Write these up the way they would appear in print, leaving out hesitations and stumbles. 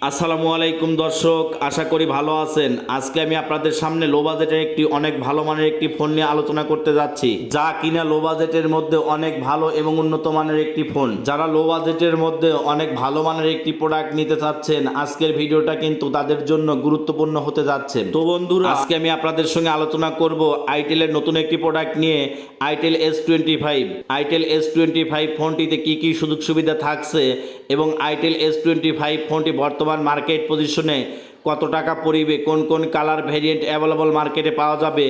আসসালামু আলাইকুম দর্শক, আশা করি ভালো আছেন। আজকে আমি আপনাদের সামনে লো বাজেটের একটি অনেক ভালো মানের একটি ফোন নিয়ে আলোচনা করতে যাচ্ছি, যা কিনা লো বাজেটের মধ্যে অনেক ভালো এবং উন্নত মানের একটি ফোন। যারা লো বাজেটের মধ্যে অনেক ভালো মানের একটি প্রোডাক্ট নিতে চাচ্ছেন, আজকের ভিডিওটা কিন্তু তাদের জন্য গুরুত্বপূর্ণ হতে যাচ্ছে। তো বন্ধুরা, আজকে আমি আপনাদের সঙ্গে আলোচনা করব আইটেলের নতুন একটি প্রোডাক্ট নিয়ে, আইটেল S25। আইটেল S25 ফোনটিতে কি কি সুযোগ সুবিধা থাকছে এবং আইটেল S25 ফোনটি বর্তমান মার্কেট পজিশনে কত টাকা পড়বে, কোন কোন কালার ভেরিয়েন্ট অ্যাভেলেবল মার্কেটে পাওয়া যাবে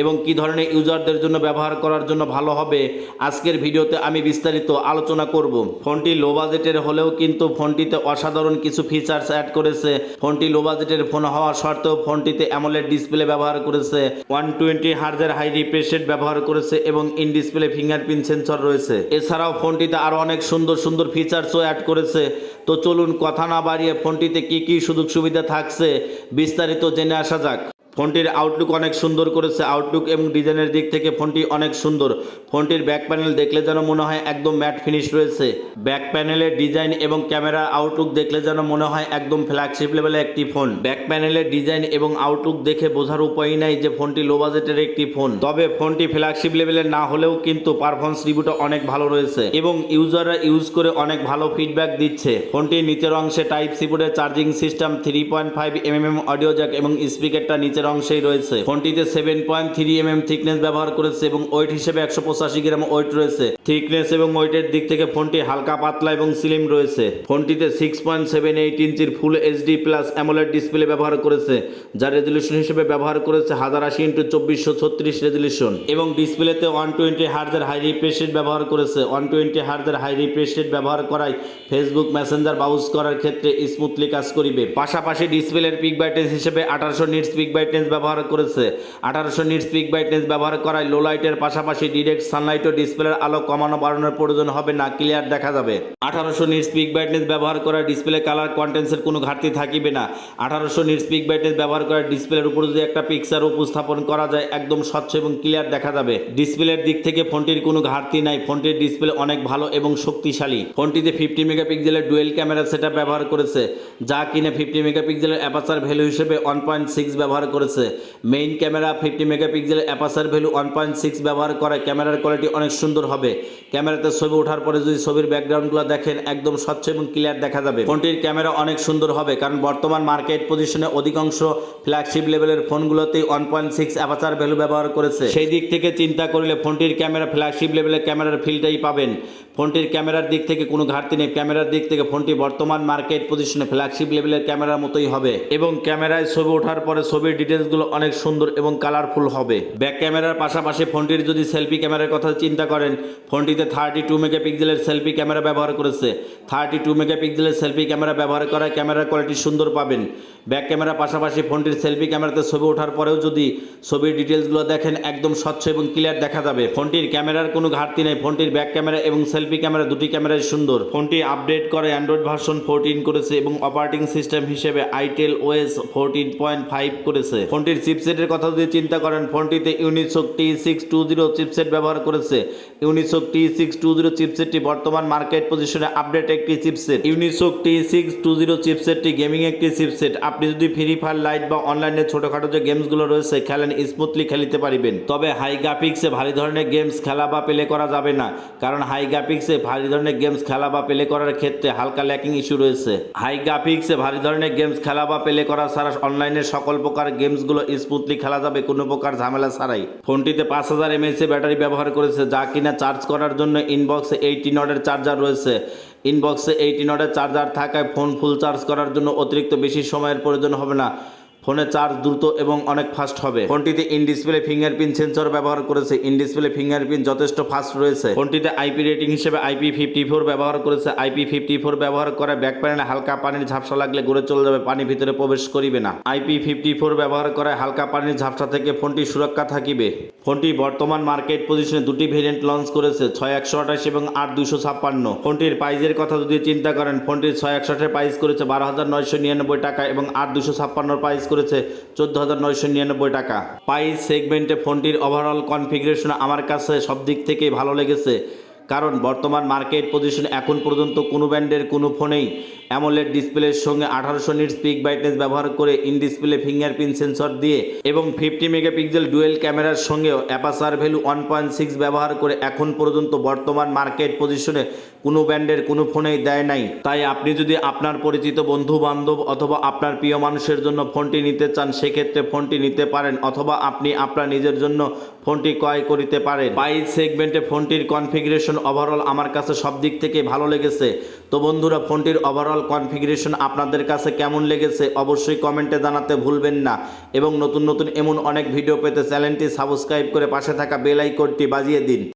এবং কি ধরনের ইউজারদের জন্য ব্যবহার করার জন্য ভালো হবে, আজকের ভিডিওতে আমি বিস্তারিত আলোচনা করব। ফোনটি লো বাজেটের হলেও কিন্তু ফোনটিতে অসাধারণ কিছু ফিচার্স অ্যাড করেছে। ফোনটি লো বাজেটের ফোন হওয়া সত্ত্বেও ফোনটিতে অ্যামোলেড ডিসপ্লে ব্যবহার করেছে, 120 হার্জের হাই রিফ্রেশ রেট ব্যবহার করেছে এবং ইন ডিসপ্লে ফিঙ্গারপ্রিন্ট সেন্সর রয়েছে। এছাড়াও ফোনটিতে আরও অনেক সুন্দর সুন্দর ফিচার্সও অ্যাড করেছে। তো চলুন কথা না বাড়িয়ে ফোনটিতে কি কি সুযোগ সুবিধা থাকছে বিস্তারিত জেনে আসা যাক। ফোনটির আউটলুক অনেক সুন্দর করেছে। আউটলুক এবং ডিজাইনের দিক থেকে ফোনটি অনেক সুন্দর। ফোনটির ব্যাক প্যানেল দেখলে যেন মনে হয় একদম ম্যাট ফিনিশ রয়েছে। ব্যাক প্যানেলের ডিজাইন এবং ক্যামেরা আউটলুক দেখলে যেন মনে হয় একদম ফ্ল্যাগশিপ লেভেলের একটি ফোন। ব্যাক প্যানেলের ডিজাইন এবং আউটলুক দেখে বোঝার উপায় নাই যে ফোনটি লো বাজেটের একটি ফোন। তবে ফোনটি ফ্ল্যাগশিপ লেভেলের না হলেও কিন্তু পারফরমেন্স রিভিউটা অনেক ভালো রয়েছে এবং ইউজাররা ইউজ করে অনেক ভালো ফিডব্যাক দিচ্ছে। ফোনটির নিচের অংশে টাইপ সি পোর্টের charging system, 3.5mm audio Jack এবং স্পিকারটা নিচের অংশেই রয়েছে। ফোনটিতে 7.3mm থিকনেস ব্যবহার করেছে এবং ওয়েট হিসেবে 185 গ্রাম ওয়েট রয়েছে। থিকনেস এবং ওয়েটের দিক থেকে ফোনটি হালকা পাতলা এবং স্লিম রয়েছে। ফোনটিতে 6.78 ইঞ্চির full HD plus AMOLED display ব্যবহার করেছে, যা রেজলিউশন হিসেবে ব্যবহার করেছে 1080x2436 রেজলিউশন এবং ডিসপ্লেতে 120 হার্জের হাই রিফ্রেশ রেট ব্যবহার করেছে। 120 হার্জের হাই রিফ্রেশ রেট ব্যবহার করায় ফেসবুক মেসেঞ্জার ব্রাউজ করার ক্ষেত্রে স্মুথলি কাজ করিবে। পাশাপাশি ডিসপ্লের পিক ব্রাইটনেস হিসেবে 1800 নিটস পিক ব্রাইটনেস ব্যবহার করেছে। 1800 নিটস পিক ব্রাইটনেস ব্যবহার করায় লো লাইটের পাশাপাশি ডিরেক্ট সানলাইট ও ডিসপ্লের আলো কমানো বাড়ানোর প্রয়োজন হবে না, ক্লিয়ার দেখা যাবে। 1800 নিটস পিক ব্রাইটনেস ব্যবহার করায় ডিসপ্লে কালার কন্টেন্টসের কোনো ঘাটতি থাকিবে না। 1800 নিটস পিক ব্রাইটনেস ব্যবহার করায় ডিসপ্লের উপর যদি একটা পিকচার উপস্থাপন করা যায়, একদম স্বচ্ছ এবং ক্লিয়ার দেখা যাবে। ডিসপ্লের দিক থেকে ফোনটির কোনো ঘাটতি নাই। ফোনটির ডিসপ্লে অনেক ভালো এবং শক্তিশালী। ফোনটিতে 50 মেগাপিক্সেলের ডুয়েল ক্যামেরা সেটআপ ব্যবহার করেছে, যা কিনে 50 মেগাপিক্সেলের অ্যাপারচার ভ্যালু হিসেবে 1.6 ব্যবহার করেছে। মেইন ক্যামেরা 50 মেগাপিক্সেলের অ্যাপারচার ভ্যালু 1.6 ব্যবহার করে ক্যামেরার কোয়ালিটি অনেক সুন্দর হবে। ক্যামেরাতে ছবি ওঠার পরে যদি ছবির ব্যাকগ্রাউন্ডগুলো দেখেন, একদম স্বচ্ছ এবং ক্লিয়ার দেখা যাবে। ফোনটির ক্যামেরা অনেক সুন্দর হবে, কারণ বর্তমান মার্কেট পজিশনে অধিকাংশ ফ্ল্যাগশিপ লেভেলের ফোনগুলোতেই 1.6 অ্যাপারচার ভ্যালু ব্যবহার করেছে। সেই দিক থেকে চিন্তা করলে ফোনটির ক্যামেরা ফ্ল্যাগশিপ লেভেলের ক্যামেরার ফিলটাই পাবেন। ফোনটির ক্যামেরার দিক থেকে কোনো ঘাটতি নেই। ক্যামেরার দিক থেকে ফোনটি বর্তমান মার্কেট পজিশনে ফ্ল্যাগশিপ লেভেলের ক্যামেরার মতোই হবে এবং ক্যামেরায় ছবি ওঠার পরে ছবির ডিটেলসগুলো অনেক সুন্দর এবং কালারফুল হবে। ব্যাক ক্যামেরার পাশাপাশি ফোনটির যদি সেলফি ক্যামেরার কথা চিন্তা করেন, ফোনটিতে 32 মেগাপিক্সেলের সেলফি ক্যামেরা ব্যবহার করেছে। 32 মেগাপিক্সেলের সেলফি ক্যামেরা ব্যবহার করায় ক্যামেরার কোয়ালিটি সুন্দর পাবেন। ব্যাক ক্যামেরার পাশাপাশি ফোনটির সেলফি ক্যামেরাতে ছবি ওঠার পরেও যদি ছবির ডিটেলসগুলো দেখেন, একদম স্বচ্ছ এবং ক্লিয়ার দেখা যাবে। ফোনটির ক্যামেরার কোনো ঘাটতি নেই। ফোনটির ব্যাক ক্যামেরা এবং সেলফি ক্যামেরা দুটি ক্যামেরাই সুন্দর। ফোনটি আপডেট করে অ্যান্ড্রয়েড ভার্সন 14 করেছে এবং অপারেটিং সিস্টেম হিসেবে আইটেল OS 14.5 করেছে। ফোনটির চিপসেটের কথা যদি চিন্তা করেন, ফোনটিতে ইউনিসোক T620 চিপসেট ব্যবহার করেছে। ইউনিসোক T620 চিপসেটটি বর্তমান মার্কেট পজিশনে আপডেট একটি চিপসেট। ইউনিসোক T620 চিপসেটটি গেমিং একটি চিপসেট। আপনি যদি ফ্রি ফায়ার লাইট বা অনলাইনে ছোটখাটো যে গেমসগুলো রয়েছে খেলেন, স্মুথলি খেলিতে পারিবেন। তবে হাই গ্রাফিক্সে ভারী ধরনের গেমস খেলা বা প্লে করা যাবে না, কারণ হাই গ্রাফিক্সে ভারী ধরনের গেমস খেলা বা প্লে করার ক্ষেত্রে হালকা ল্যাকিং ইস্যু রয়েছে। হাই গ্রাফিক্সে ভারী ধরনের গেমস খেলা বা প্লে করা ছাড়া অনলাইনের সকল প্রকার গেমসগুলো স্মুথলি খেলা যাবে কোনো প্রকার ঝামেলা ছাড়াই। ফোনটিতে 5000 mAh ব্যাটারি ব্যবহার করেছে, যা কিনা চার্জ করার জন্য ইনবক্সে 80 ওয়াটের চার্জার রয়েছে। ইনবক্সে 80 ওয়াটের চার্জার থাকায় ফোন ফুল চার্জ করার জন্য অতিরিক্ত বেশি সময়ের প্রয়োজন হবে না। ফোনে চার্জ দ্রুত এবং অনেক ফাস্ট হবে। ফোনটিতে ইন ডিসপ্লে ফিঙ্গারপ্রিন্ট সেন্সর ব্যবহার করেছে। ইন ডিসপ্লে ফিঙ্গারপ্রিন্ট যথেষ্ট ফাস্ট রয়েছে। ফোনটিতে IP রেটিং হিসেবে IP54 ব্যবহার করেছে। IP54 ব্যবহার করে ব্যাক প্যানেলে হালকা পানির ঝাপসা লাগলে ঘুরে চলে যাবে, পানি ভিতরে প্রবেশ করিবে না। IP54 ব্যবহার করে হালকা পানির ঝাপসা থেকে ফোনটি সুরক্ষা থাকিবে। ফোনটি বর্তমান মার্কেট পজিশনে দুটি ভেরিয়েন্ট লঞ্চ করেছে, 6128 এবং 8256। ফোনটির প্রাইজের কথা যদি চিন্তা করেন, ফোনটির 6128 প্রাইস করেছে 12,999 টাকা এবং 8256 প্রাইস করেছে 14,999 টাকা। প্রাইস সেগমেন্টে ফোনটির ওভারঅল কনফিগারেশন আমার কাছে সব দিক থেকেই ভালো লেগেছে, কারণ বর্তমান মার্কেট পজিশনে এখন পর্যন্ত কোনো ব্র্যান্ডের কোনো ফোনেই অ্যামোলেড ডিসপ্লের সঙ্গে 1800 নিটস পিক ব্রাইটনেস ব্যবহার করে ইন ডিসপ্লে ফিঙ্গারপ্রিন্ট সেন্সর দিয়ে এবং 50 মেগাপিক্সেল ডুয়েল ক্যামেরার সঙ্গেও অ্যাপারচার ভ্যালু 1.6 ব্যবহার করে এখন পর্যন্ত বর্তমান মার্কেট পজিশনে কোনো ব্র্যান্ডের কোনো ফোনেই দেয় নাই। তাই আপনি যদি আপনার পরিচিত বন্ধু বান্ধব অথবা আপনার প্রিয় মানুষের জন্য ফোনটি নিতে চান সেক্ষেত্রে ফোনটি নিতে পারেন, অথবা আপনি আপনার নিজের জন্য ফোনটি ক্রয় করিতে পারেন। প্রাইস সেগমেন্টে ফোনটির কনফিগারেশন ওভারঅল আমার কাছে সব দিক থেকে ভালো লেগেছে। তো বন্ধুরা, ফোনটির ওভারঅল কনফিগারেশন আপনাদের কাছে কেমন লেগেছে অবশ্যই কমেন্টে জানাতে ভুলবেন না, এবং নতুন নতুন এমন অনেক ভিডিও পেতে চ্যানেলটি সাবস্ক্রাইব করে পাশে থাকা বেল আইকনটি বাজিয়ে দিন।